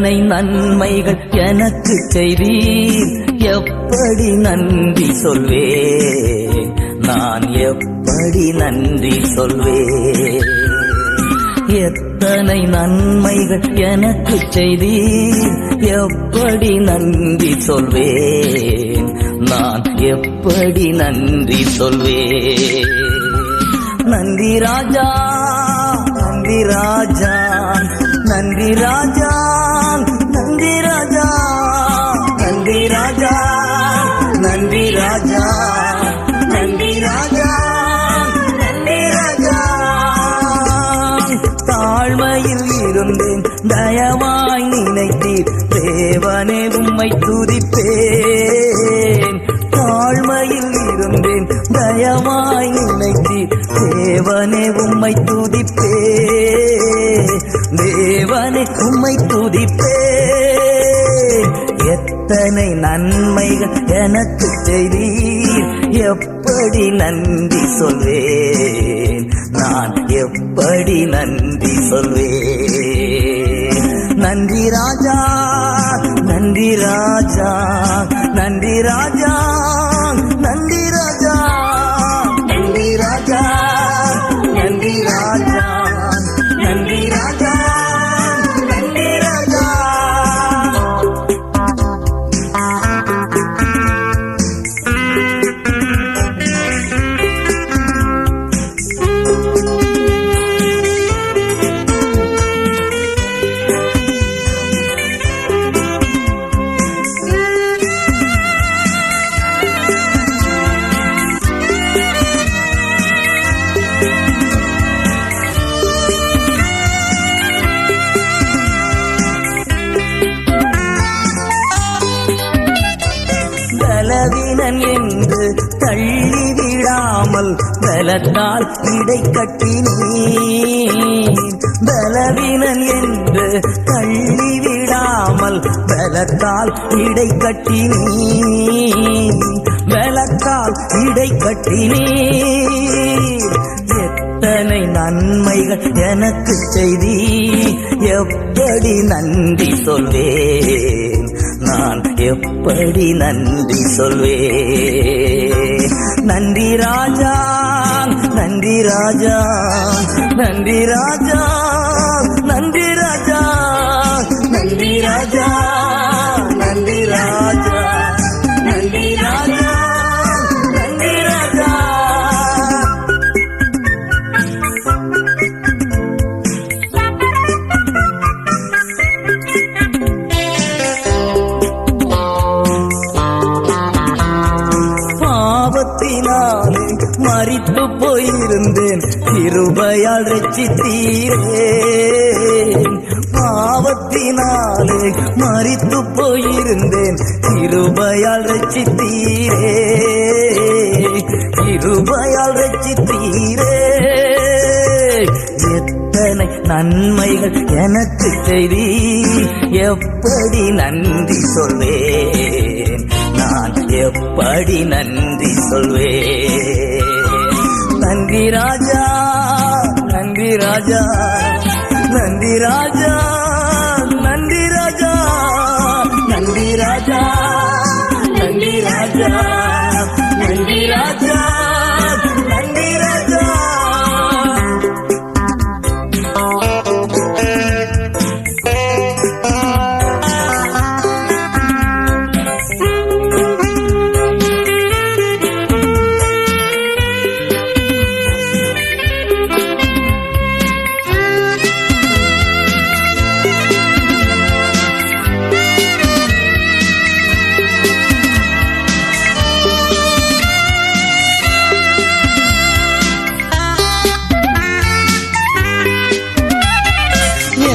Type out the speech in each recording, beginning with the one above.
எத்தனை நன்மைகள் எனக்கு செய்தீர், எப்படி நன்றி சொல்வேன், நான் எப்படி நன்றி சொல்வேன். எத்தனை நன்மைகள் எனக்கு செய்தீர், எப்படி நன்றி சொல்வேன், நான் எப்படி நன்றி சொல்வேன். நன்றி ராஜா, நன்றி ராஜா, நன்றி ராஜா, நன்றி ராஜா, நன்றி ராஜா, நன்றி ராஜா, நன்றி ராஜா, நன்றி ராஜா. தாழ்மையில் இருந்தேன், தயவாய் நினைத்தீர், தேவனே உம்மை துதிப்பேன். தாழ்மையில் இருந்தேன், தயவாய் நினைத்தீர், தேவனே உம்மை துதிப்பேன், தேவனே உம்மை துதிப்பேன். எத்தனை நன்மைகள் எனக்கு செய்தீர், எப்படி நன்றி சொல்வேன், நான் எப்படி நன்றி சொல்வேன். நன்றி ராஜா, நன்றி ராஜா, நன்றி ராஜா, நன்றி ராஜா, நன்றி ராஜா, நன்றி ராஜா, நன்றி ராஜா, நன்றி ராஜா. பலவீனன் என்று தள்ளிவிடாமல் பலத்தால் இடை கட்டினீர். பலவீனன் என்று தள்ளிவிடாமல் பலத்தால் இடை கட்டினீர், பலத்தால் இடை கட்டினீர். எத்தனை நன்மைகள் எனக்கு செய்தீர், எப்படி நன்றி சொல்வேன், நான் எப்படி நன்றி சொல்வேன். நன்றி ராஜா, நன்றி ராஜா, நன்றி ராஜா, நன்றி ராஜா, நன்றி ராஜா, நன்றி ராஜா, நன்றி ராஜா, நன்றி ராஜா. பாவத்தினாலே மரித்து போயிருந்தேன், கிருபையால் ரட்சித்தீரே. பாவத்தினாலே மரித்து போயிருந்தேன், கிருபையால் ரட்சித்தீரே, கிருபையால் ரட்சித்தீரே. எத்தனை நன்மைகள் எனக்கு செய்தீர், எப்படி நன்றி சொல்வேன், நான் எப்படி நன்றி சொல்வேன். நன்றி ராஜா, நன்றி ராஜா, நன்றி ராஜா, நன்றி ராஜா, நன்றி ராஜா, நன்றி ராஜா, நன்றி ராஜா, நன்றி ராஜா.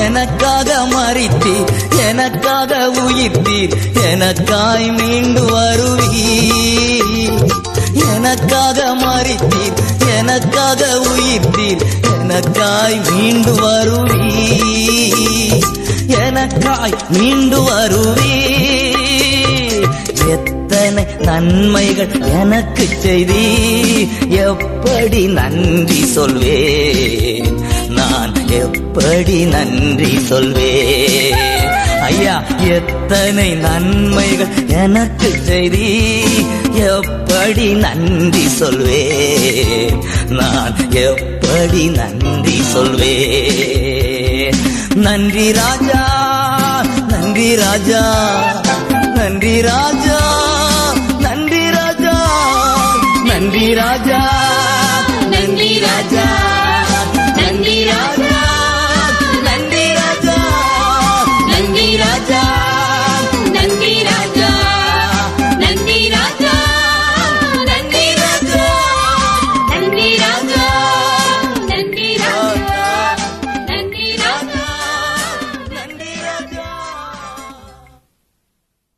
எனக்காக மரித்தீர், எனக்காக உயிர்த்தீர், எனக்காய் மீண்டு வருவீர். எனக்காக மரித்தீர், எனக்காக உயிர்த்தீர், எனக்காய் மீண்டு வருவீர், எனக்காய் மீண்டு வருவீர். எத்தனை நன்மைகள் எனக்கு செய்தீர், எப்படி நன்றி சொல்வேன், நான் எப்படி நன்றி சொல்வேன். ஐயா எத்தனை நன்மைகள் எனக்கு செய்தி, எப்படி நன்றி சொல்வேன், நான் எப்படி நன்றி சொல்வேன். நன்றி ராஜா, நன்றி ராஜா, நன்றி ராஜா, நன்றி ராஜா, நன்றி ராஜா, நன்றி ராஜா.